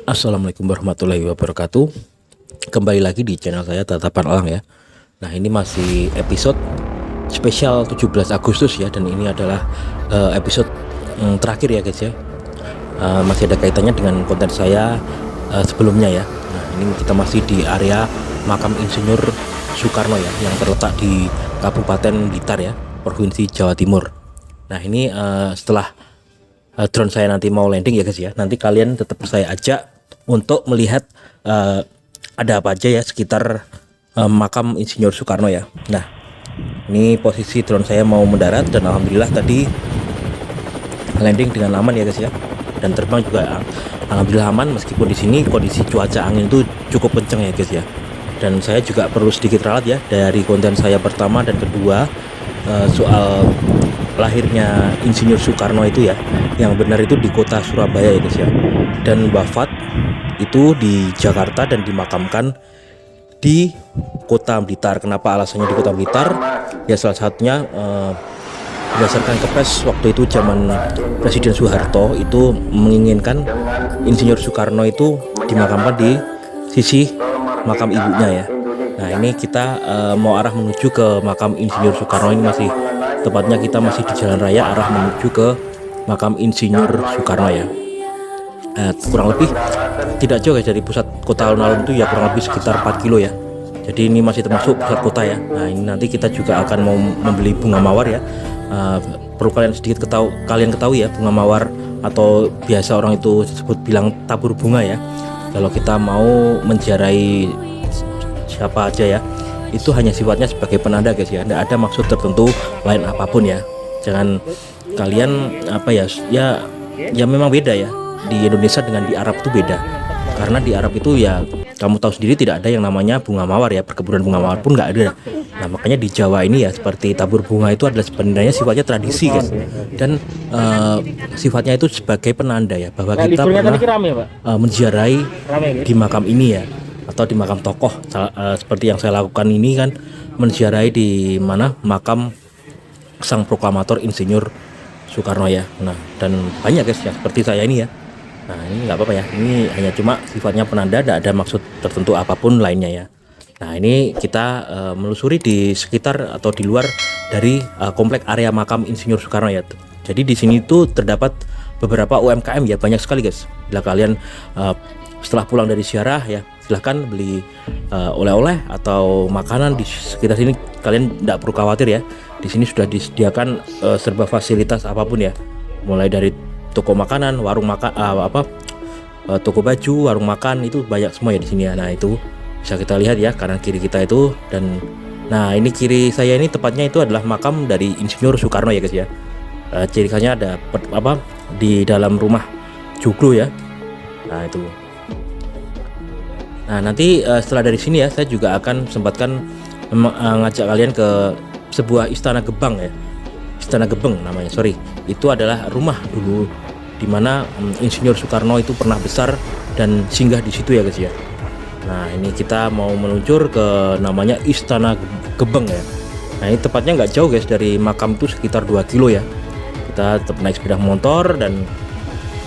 Assalamualaikum warahmatullahi wabarakatuh. Kembali lagi di channel saya Tatapan Alang ya. Nah, ini masih episode spesial 17 Agustus ya, dan ini adalah episode terakhir ya guys ya. Masih ada kaitannya dengan konten saya sebelumnya ya. Nah, ini kita masih di area makam Insinyur Soekarno ya, yang terletak di Kabupaten Blitar ya, Provinsi Jawa Timur. Nah, ini setelah drone saya nanti mau landing ya guys ya, nanti kalian tetap saya ajak untuk melihat ada apa aja ya sekitar makam Insinyur Soekarno ya. Nah, ini posisi drone saya mau mendarat dan alhamdulillah tadi landing dengan aman ya guys ya, dan terbang juga alhamdulillah aman, meskipun di sini kondisi cuaca angin itu cukup kenceng ya guys ya. Dan saya juga perlu sedikit ralat ya dari konten saya pertama dan kedua soal lahirnya Insinyur Soekarno itu ya, yang benar itu di kota Surabaya ya guys ya, dan wafat itu di Jakarta dan dimakamkan di kota Blitar. Kenapa alasannya di kota Blitar? Ya salah satunya berdasarkan kepres waktu itu zaman Presiden Soeharto itu menginginkan Insinyur Soekarno itu dimakamkan di sisi makam ibunya ya. Nah, ini kita mau arah menuju ke makam Insinyur Soekarno. Ini masih tepatnya kita masih di jalan raya arah menuju ke makam Insinyur Soekarno ya. Kurang lebih tidak jauh guys dari pusat kota alun-alun itu ya, kurang lebih sekitar 4 kilo ya. Jadi ini masih termasuk pusat kota ya. Nah, ini nanti kita juga akan mau membeli bunga mawar ya. Perlu kalian sedikit kalian ketahui ya, bunga mawar atau biasa orang itu sebut bilang tabur bunga ya. Kalau kita mau menziarahi siapa aja ya, itu hanya sifatnya sebagai penanda guys ya, tidak ada maksud tertentu lain apapun ya. Jangan kalian ya memang beda ya, di Indonesia dengan di Arab itu beda, karena di Arab itu ya kamu tahu sendiri tidak ada yang namanya bunga mawar ya, perkebunan bunga mawar pun nggak ada. Nah, makanya di Jawa ini ya seperti tabur bunga itu adalah sebenarnya sifatnya tradisi guys, dan sifatnya itu sebagai penanda ya bahwa kita pernah menziarahi di makam ini ya, atau di makam tokoh seperti yang saya lakukan ini kan, menziarahi di mana makam sang proklamator Insinyur Soekarno ya. Nah, dan banyak guys ya seperti saya ini ya. Nah, ini nggak apa-apa ya, ini hanya cuma sifatnya penanda, tidak ada maksud tertentu apapun lainnya ya. Nah, ini kita melusuri di sekitar atau di luar dari komplek area makam Insinyur Soekarno ya. Jadi di sini tuh terdapat beberapa UMKM ya, banyak sekali guys. Bila kalian setelah pulang dari ziarah ya, silahkan beli oleh-oleh atau makanan di sekitar sini. Kalian tidak perlu khawatir ya, di sini sudah disediakan serba fasilitas apapun ya, mulai dari toko makanan, warung makan, toko baju, warung makan, itu banyak semua ya di sini ya. Nah, itu bisa kita lihat ya kanan kiri kita itu. Dan nah, ini kiri saya ini tepatnya itu adalah makam dari Insinyur Soekarno ya guys ya. Ciri khasnya ada di dalam rumah joglo ya. Nah, itu. Nah, nanti setelah dari sini ya, saya juga akan sempatkan ngajak kalian ke sebuah istana gebang ya. Istana Gebeng namanya, sorry. Itu adalah rumah dulu di mana Insinyur Soekarno itu pernah besar dan singgah di situ ya guys ya. Nah, ini kita mau meluncur ke namanya Istana Gebeng ya. Nah, ini tepatnya nggak jauh guys dari makam itu, sekitar 2 kilo ya. Kita tetap naik sepeda motor, dan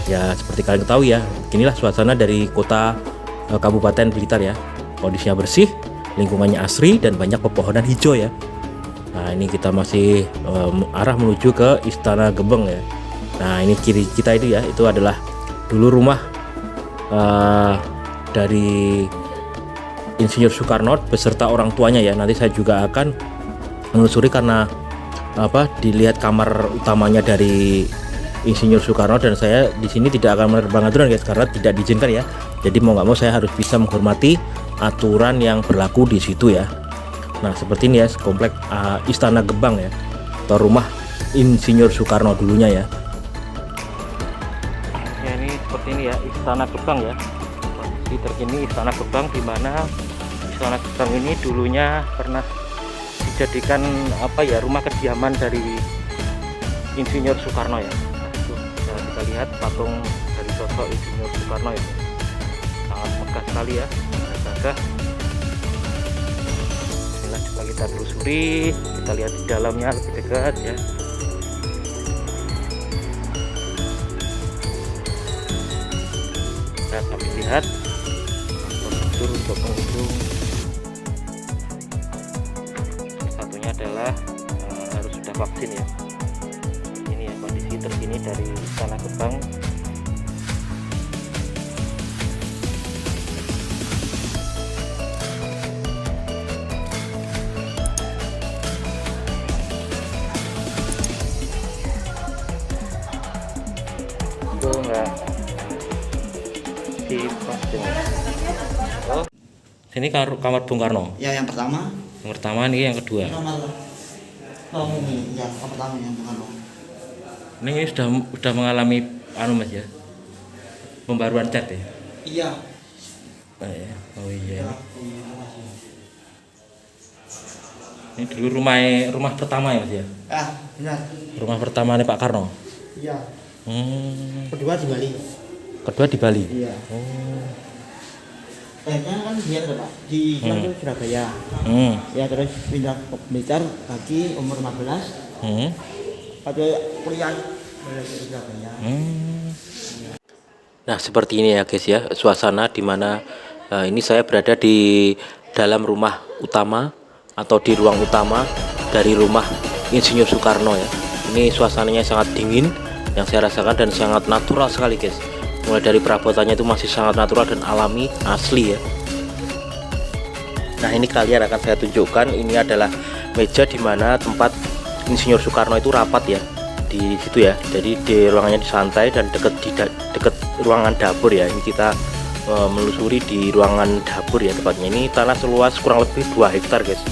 ya seperti kalian ketahui ya, inilah suasana dari kota Kabupaten Blitar ya. Kondisinya bersih, lingkungannya asri, dan banyak pepohonan hijau ya. Nah, ini kita masih arah menuju ke Istana Gebeng ya. Nah, ini kiri kita itu ya, itu adalah dulu rumah dari Insinyur Soekarno beserta orang tuanya ya. Nanti saya juga akan menelusuri karena dilihat kamar utamanya dari Insinyur Soekarno, dan saya di sini tidak akan menerbang aturan guys karena tidak diizinkan ya. Jadi mau nggak mau saya harus bisa menghormati aturan yang berlaku di situ ya. Nah, seperti ini ya komplek Istana Gebang ya, atau rumah Insinyur Soekarno dulunya ya. Ya, ini seperti ini ya Istana Gebang ya. Di terkini Istana Gebang, di mana Istana Gebang ini dulunya pernah dijadikan rumah kediaman dari Insinyur Soekarno ya. Nah, itu bisa kita lihat patung dari sosok Insinyur Soekarno itu sangat megah sekali ya, gagah. Coba kita telusuri, kita lihat di dalamnya lebih dekat ya. Nah, kami lihat prosedur untuk mengunduh. Satunya adalah harus sudah vaksin ya. Ini ya kondisi terkini dari Istana Gebang. Enggak divaksin. Oh, sini kamar Bung Karno. Ya, yang pertama. Yang pertama ini, yang kedua. Oh, ini ya, yang pertama yang bukan. Ini sudah mengalami Mas ya, pembaruan cat ya. Iya. Oh iya. Ini dulu rumah pertama ya Mas ya. Benar. Rumah pertama nih Pak Karno. Iya. Kedua di Bali. Kedua di Bali. Iya. Kayaknya kan dia ada Pak di Surabaya. Ya terus pindah ke Blitar lagi umur 15. Pada kuliah di Surabaya. Nah seperti ini ya guys ya, suasana dimana ini saya berada di dalam rumah utama atau di ruang utama dari rumah Insinyur Soekarno ya. Ini suasananya sangat dingin yang saya rasakan dan sangat natural sekali guys. Mulai dari perabotannya itu masih sangat natural dan alami, asli ya. Nah ini kalian akan saya tunjukkan, ini adalah meja dimana tempat Insinyur Soekarno itu rapat ya, di situ ya. Jadi di ruangannya di santai dan deket ruangan dapur ya. Ini kita menelusuri di ruangan dapur ya tepatnya. Ini tanah seluas kurang lebih 2 hektar guys.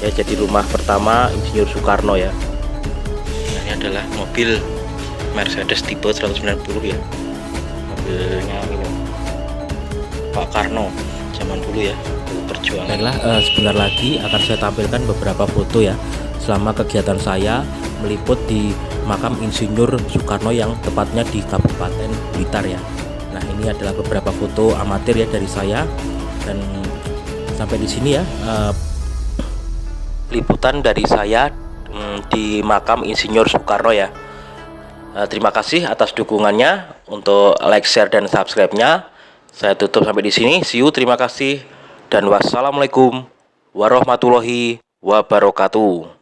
Ya jadi rumah pertama Insinyur Soekarno ya. Nah, ini adalah mobil Mercedes tipe 190 ya. Mobilnya ini Pak Karno zaman dulu ya, perjuangan. Baiklah, sebentar lagi akan saya tampilkan beberapa foto ya selama kegiatan saya meliput di makam Insinyur Soekarno yang tepatnya di Kabupaten Blitar ya. Nah ini adalah beberapa foto amatir ya dari saya, dan sampai di sini ya liputan dari saya di makam Insinyur Soekarno ya. Terima kasih atas dukungannya, untuk like, share, dan subscribe-nya. Saya tutup sampai di sini. See you, terima kasih, dan wassalamualaikum warahmatullahi wabarakatuh.